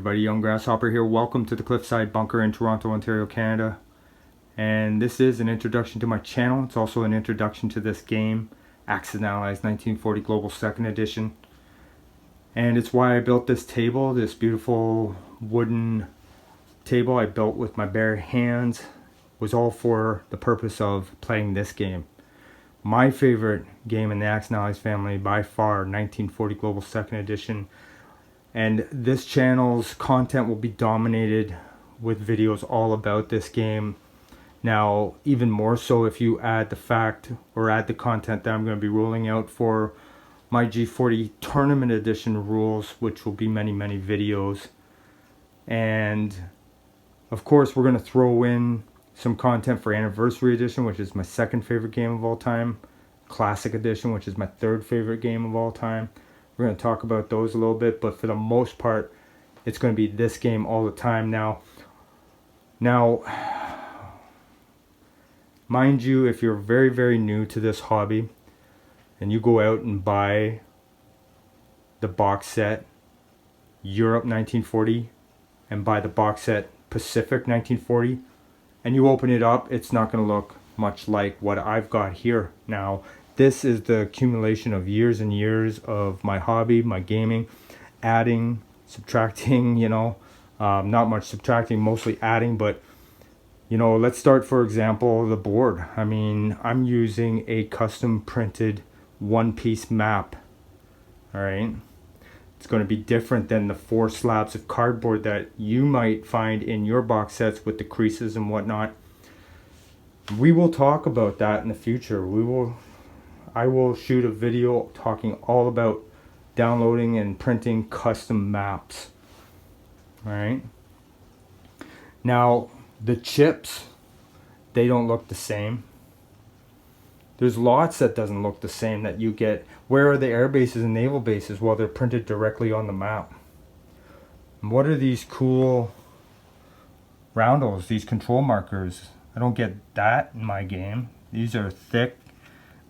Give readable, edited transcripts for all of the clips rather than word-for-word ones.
everybody, Young Grasshopper here. Welcome to the Cliffside bunker in Toronto, Ontario, Canada. And this is an introduction to my channel. It's also an introduction to this game, Axis and Allies 1940 Global 2nd Edition. And it's why I built this table, this beautiful wooden table I built with my bare hands. Was all for the purpose of playing this game. My favorite game in the Axis and Allies family by far, 1940 Global 2nd Edition. And this channel's content will be dominated with videos all about this game. Now, even more so if you add the fact or add the content that I'm going to be rolling out for my G40 Tournament Edition rules, which will be many videos. And of course, we're going to throw in some content for Anniversary Edition, which is my second favorite game of all time. Classic Edition, which is my third favorite game of all time. We're going to talk about those a little bit, but for the most part, it's going to be this game all the time now. Mind you, if you're very new to this hobby, and you go out and buy the box set Europe 1940, and buy the box set Pacific 1940, and you open it up, it's not going to look much like what I've got here now. This is the accumulation of years and years of my hobby, my gaming, adding, subtracting, not much subtracting, mostly adding, but let's start, for example, the board. I mean, I'm using a custom printed one-piece map. All right. It's going to be different than the 4 slabs of cardboard that you might find in your box sets with the creases and whatnot. We will talk about that in the future. I will shoot a video talking all about downloading and printing custom maps. Alright. Now, the chips, they don't look the same. There's lots that doesn't look the same that you get. Where are the air bases and naval bases? Well, they're printed directly on the map. And what are these cool roundels, these control markers? I don't get that in my game. These are thick.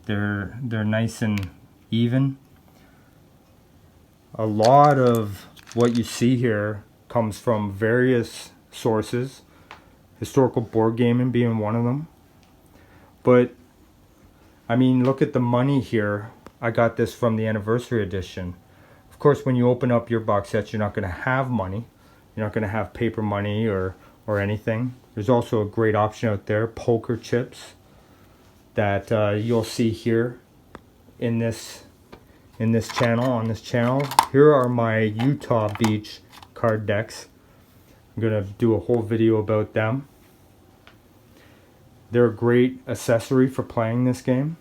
They're nice and even. A lot of what you see here comes from various sources, historical board gaming being one of them. But I mean, look at the money here. I got this from the Anniversary Edition. Of course, when you open up your box sets, you're not going to have money. You're not going to have paper money or anything. There's also a great option out there, poker chips, that you'll see here in this channel, on this channel. Here are my Utah Beach card decks. I'm gonna do a whole video about them. They're a great accessory for playing this game.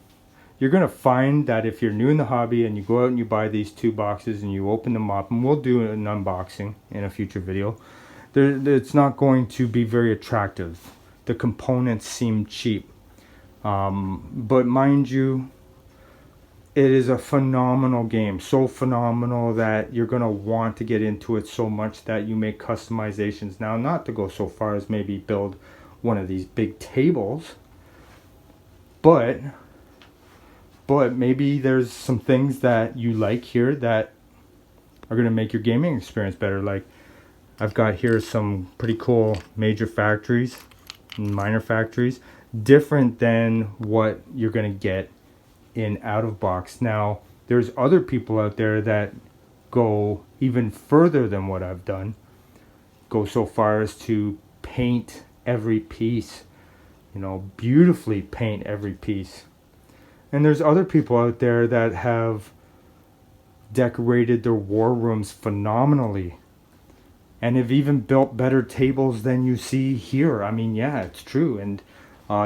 You're gonna find that if you're new in the hobby and you go out and you buy these 2 boxes and you open them up, and we'll do an unboxing in a future video, it's not going to be very attractive. The components seem cheap. But mind you, it is a phenomenal game. So phenomenal that you're going to want to get into it so much that you make customizations. Now, not to go so far as maybe build one of these big tables, but maybe there's some things that you like here that are going to make your gaming experience better. Like, I've got here some pretty cool major factories and minor factories, different than what you're going to get in out of box. Now, there's other people out there that go even further than what I've done, go so far as to paint every piece, beautifully paint every piece. And there's other people out there that have decorated their war rooms phenomenally and have even built better tables than you see here. I mean, yeah, it's true. And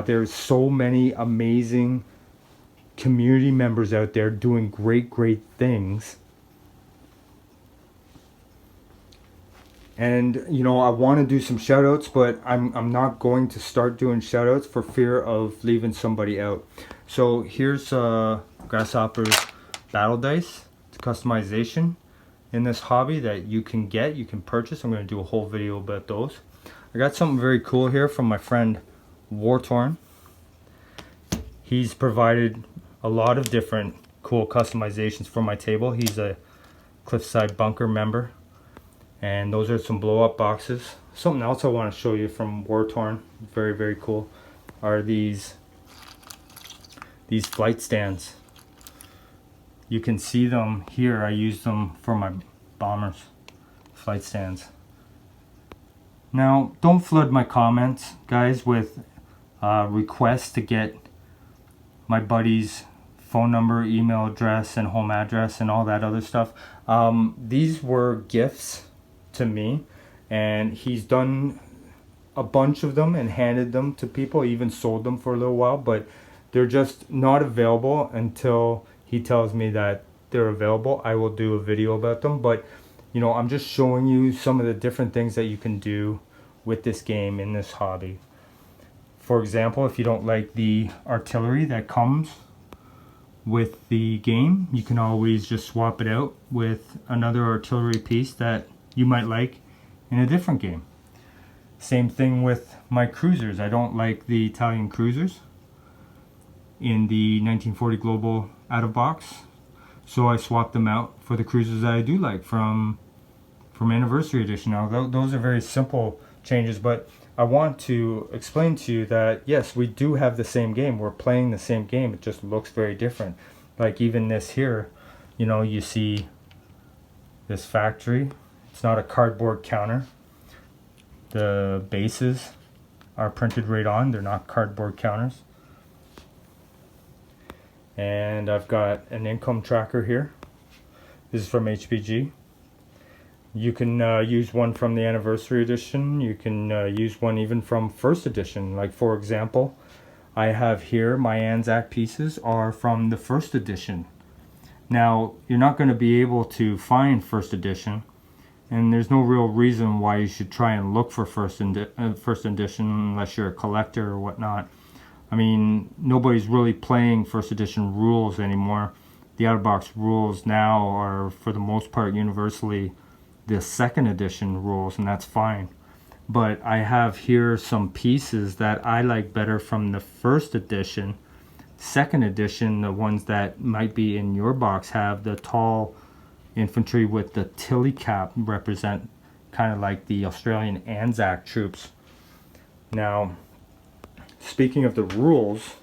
there's so many amazing community members out there doing great things. And I want to do some shout outs, but I'm not going to start doing shout outs for fear of leaving somebody out. So here's Grasshopper's battle dice. It's customization in this hobby that you can purchase. I'm going to do a whole video about those. I got something very cool here from my friend Wartorn. He's provided a lot of different cool customizations for my table. He's a Cliffside bunker member. And those are some blow up boxes. Something else I want to show you from War Torn, very, very cool, are these flight stands. You can see them here. I use them for my bombers, flight stands. Now, don't flood my comments, guys, with requests to get my buddy's phone number, email address, and home address, and all that other stuff. These were gifts to me, and he's done a bunch of them and handed them to people, even sold them for a little while, but they're just not available until he tells me that they're available. I will do a video about them, but you know, I'm just showing you some of the different things that you can do with this game in this hobby. For example, if you don't like the artillery that comes with the game, you can always just swap it out with another artillery piece that you might like in a different game. Same thing with my cruisers. I don't like the Italian cruisers in the 1940 Global out of box, so I swapped them out for the cruisers that I do like from Anniversary Edition. Now those are very simple changes, but I want to explain to you that yes, we do have the same game. We're playing the same game. It just looks very different. Like even this here, you know, you see this factory. It's not a cardboard counter. The bases are printed right on. They're not cardboard counters. And I've got an income tracker here. This is from HBG. You can use one from the Anniversary Edition. You can use one even from First Edition. Like for example, I have here my Anzac pieces are from the First Edition. Now, you're not going to be able to find First Edition, and there's no real reason why you should try and look for First Edition unless you're a collector or whatnot. I mean, nobody's really playing First Edition rules anymore. The out-of-box rules now are, for the most part, universally the Second Edition rules, and that's fine. But I have here some pieces that I like better from the First Edition. Second Edition, the ones that might be in your box, have the tall infantry with the tilly cap, represent kind of like the Australian Anzac troops. Now, speaking of the rules,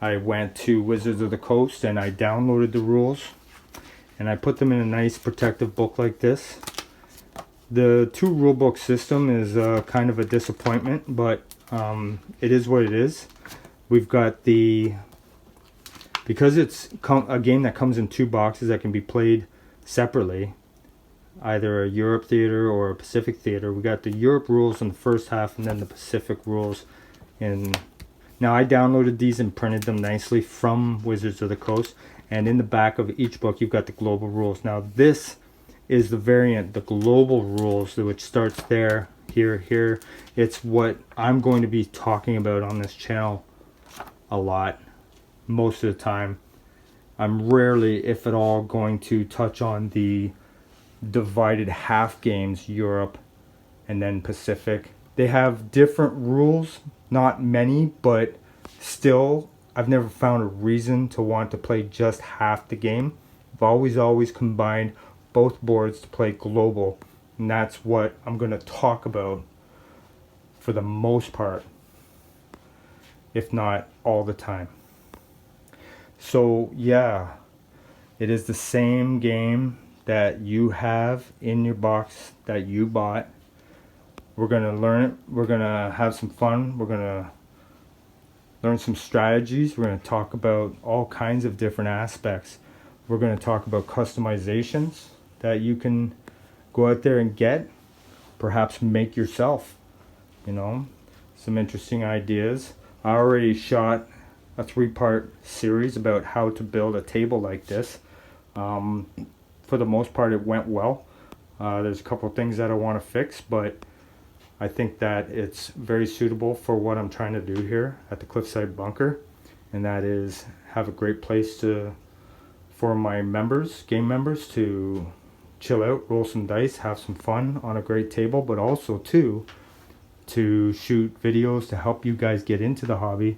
I went to Wizards of the Coast and I downloaded the rules and I put them in a nice protective book like this. The 2 rulebook system is kind of a disappointment, but it is what it is. We've got because it's a game that comes in 2 boxes that can be played separately, either a Europe theater or a Pacific theater. We got the Europe rules in the first half and then the Pacific rules. And now I downloaded these and printed them nicely from Wizards of the Coast, and in the back of each book you've got the global rules. Now this is the variant, the global rules, which starts there, here. It's what I'm going to be talking about on this channel a lot, most of the time. I'm rarely, if at all, going to touch on the divided half games, Europe and then Pacific. They have different rules, not many, but still, I've never found a reason to want to play just half the game. I've always combined both boards to play global, and that's what I'm going to talk about for the most part, if not all the time. So yeah, it is the same game that you have in your box that you bought. We're going to learn it. We're going to have some fun. We're going to learn some strategies. We're going to talk about all kinds of different aspects. We're going to talk about customizations that you can go out there and get, perhaps make yourself, you know, some interesting ideas. I already shot a 3-part series about how to build a table like this. For the most part it went well. There's a couple things that I want to fix, but I think that it's very suitable for what I'm trying to do here at the Cliffside Bunker, and that is have a great place for my members, game members, to chill out, roll some dice, have some fun on a great table, but also to shoot videos to help you guys get into the hobby.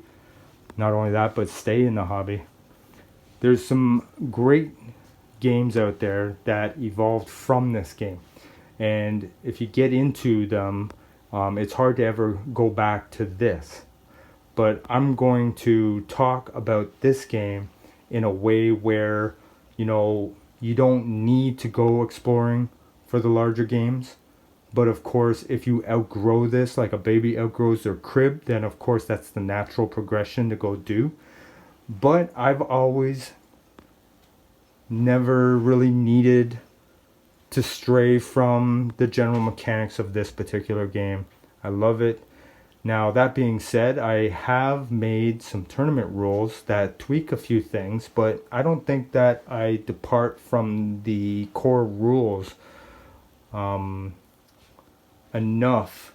Not only that, but stay in the hobby. There's some great games out there that evolved from this game. And if you get into them, it's hard to ever go back to this. But I'm going to talk about this game in a way where, you don't need to go exploring for the larger games. But of course, if you outgrow this, like a baby outgrows their crib, then of course that's the natural progression to go do. But I've always never really needed to stray from the general mechanics of this particular game. I love it. Now, that being said, I have made some tournament rules that tweak a few things, but I don't think that I depart from the core rules enough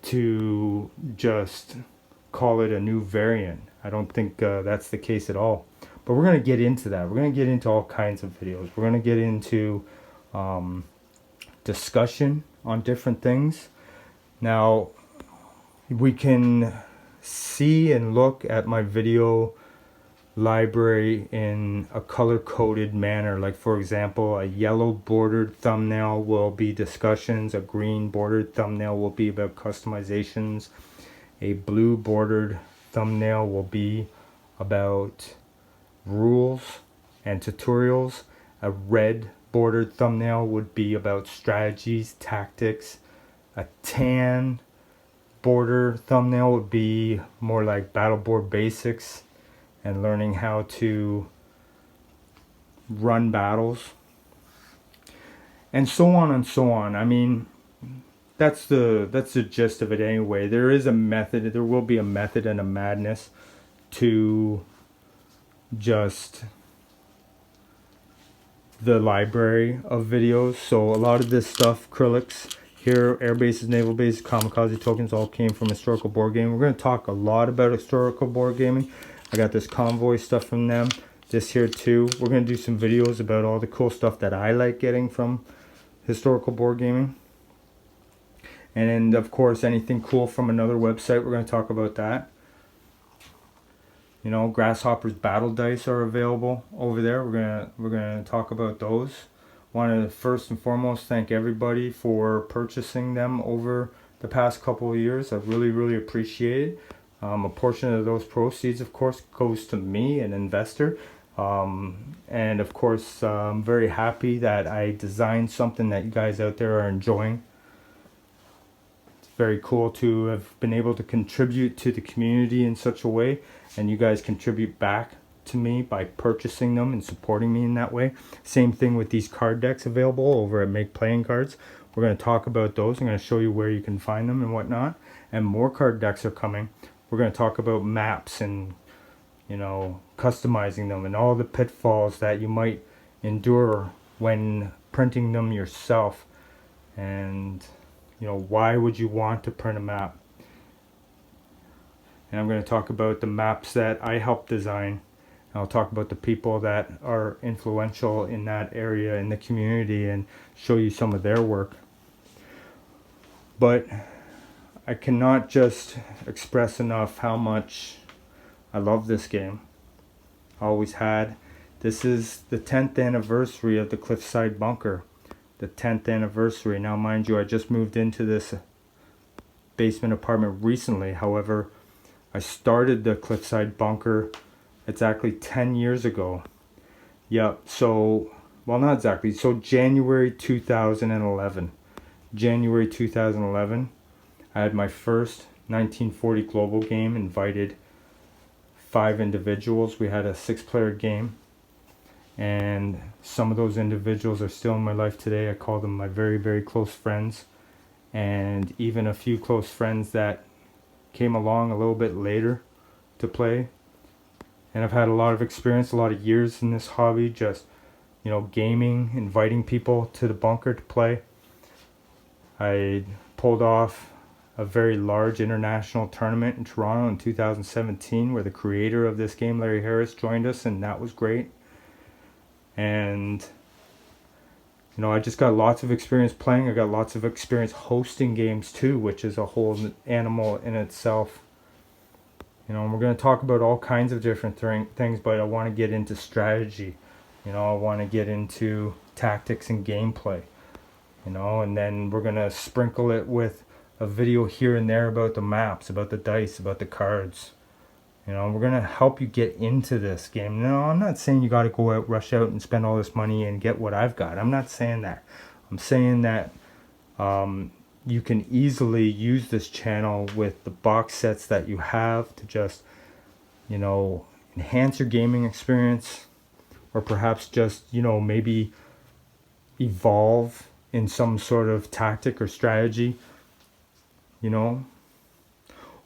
to just call it a new variant. I don't think that's the case at all. But we're going to get into that. We're going to get into all kinds of videos. We're going to get into discussion on different things. Now, we can see and look at my video library in a color-coded manner. Like, for example, a yellow bordered thumbnail will be discussions, a green bordered thumbnail will be about customizations, a blue bordered thumbnail will be about rules and tutorials, a red bordered thumbnail would be about strategies, tactics, a tan border thumbnail would be more like battleboard basics and learning how to run battles, and so on and so on. I mean, that's the gist of it anyway. There is a method, there will be a method and a madness to just the library of videos. So a lot of this stuff, Krillix here, air bases, naval bases, kamikaze tokens, all came from historical board gaming. We're going to talk a lot about historical board gaming. I got this convoy stuff from them, this here too. We're going to do some videos about all the cool stuff that I like getting from historical board gaming. And then, of course, anything cool from another website, we're going to talk about that. Grasshopper's battle dice are available over there. We're gonna talk about those. Want to first and foremost thank everybody for purchasing them over the past couple of years. I really appreciate it. A portion of those proceeds, of course, goes to me, an investor. And of course, I'm very happy that I designed something that you guys out there are enjoying. It's very cool to have been able to contribute to the community in such a way, and you guys contribute back to me by purchasing them and supporting me in that way. Same thing with these card decks available over at Make Playing Cards. We're going to talk about those. I'm going to show you where you can find them and whatnot. And more card decks are coming. We're going to talk about maps and, customizing them and all the pitfalls that you might endure when printing them yourself. And, why would you want to print a map? And I'm going to talk about the maps that I helped design. I'll talk about the people that are influential in that area in the community and show you some of their work. But I cannot just express enough how much I love this game. I always had. This is the 10th anniversary of the Cliffside bunker. The 10th anniversary. Now, mind you, I just moved into this basement apartment recently. However, I started the Cliffside bunker exactly 10 years ago. Yep, so, well, not exactly. So January 2011. January 2011, I had my first 1940 global game, invited 5 individuals. We had a 6-player game, and some of those individuals are still in my life today. I call them my very close friends, and even a few close friends that came along a little bit later to play. And I've had a lot of experience, a lot of years in this hobby, just gaming, inviting people to the bunker to play. I pulled off a very large international tournament in Toronto in 2017 where the creator of this game, Larry Harris, joined us, and that was great. And I just got lots of experience playing. I got lots of experience hosting games too, which is a whole animal in itself. And we're going to talk about all kinds of different things, but I want to get into strategy. I want to get into tactics and gameplay. you know, and then we're gonna sprinkle it with a video here and there about the maps, about the dice, about the cards. You know, we're gonna help you get into this game. No, I'm not saying you got to go out, rush out, and spend all this money and get what I've got. I'm not saying that. I'm saying that you can easily use this channel with the box sets that you have to just, you know, enhance your gaming experience, or perhaps just, you know, maybe evolve in some sort of tactic or strategy, you know,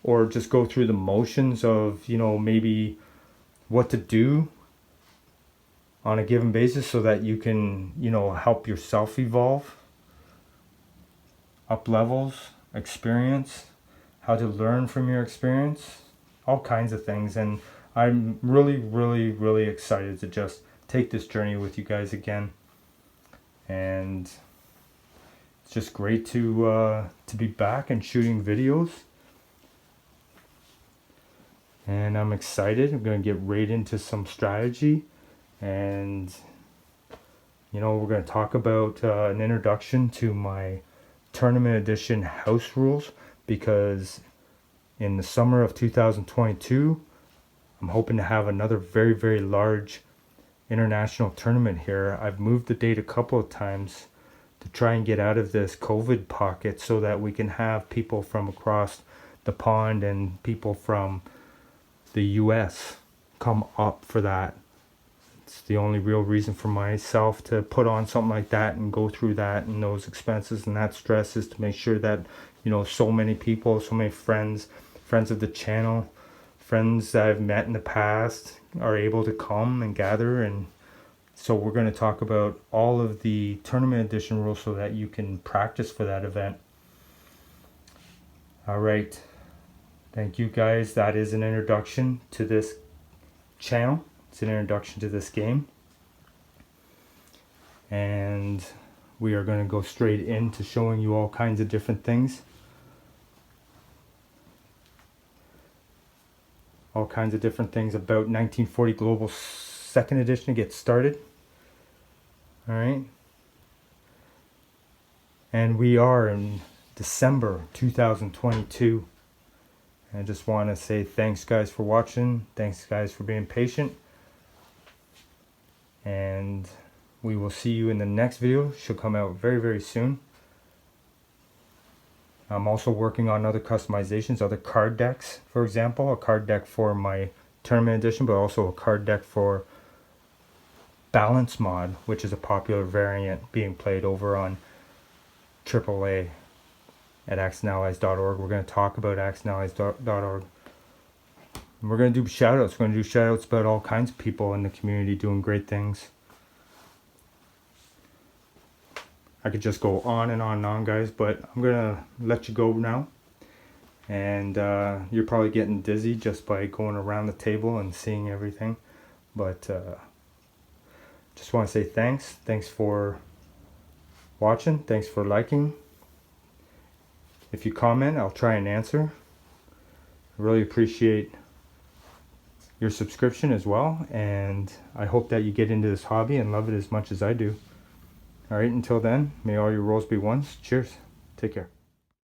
or just go through the motions of, you know, maybe what to do on a given basis so that you can, you know, help yourself evolve, up levels, experience, how to learn from your experience, all kinds of things. And I'm really excited to just take this journey with you guys again. And it's just great to be back and shooting videos. And I'm excited. I'm going to get right into some strategy. And, you know, we're going to talk about an introduction to my Tournament Edition house rules, because in the summer of 2022, I'm hoping to have another very large international tournament here. I've moved the date a couple of times to try and get out of this COVID pocket so that we can have people from across the pond and people from the US come up for that. It's the only real reason for myself to put on something like that and go through that and those expenses and that stress is to make sure that, you know, so many people, so many friends of the channel, friends that I've met in the past are able to come and gather. And so we're going to talk about all of the Tournament Edition rules so that you can practice for that event. All right. Thank you guys. That is an introduction to this channel. It's an introduction to this game. And we are going to go straight into showing you all kinds of different things. All kinds of different things about 1940 Global 2nd Edition to get started. Alright. And we are in December 2022. I just want to say thanks guys for watching. Thanks guys for being patient. And we will see you in the next video. She'll come out very soon. I'm also working on other customizations, other card decks. For example, a card deck for my Tournament Edition, but also a card deck for Balance Mod, which is a popular variant being played over on AAA at axeandallies.org. We're going to talk about axeandallies.org. We're going to do shoutouts. We're going to do shoutouts about all kinds of people in the community doing great things. I could just go on and on, guys, but I'm going to let you go now. And you're probably getting dizzy just by going around the table and seeing everything. But just want to say thanks. Thanks for watching. Thanks for liking. If you comment, I'll try and answer. I really appreciate your subscription as well, and I hope that you get into this hobby and love it as much as I do. Alright, until then, may all your rolls be ones. Cheers. Take care.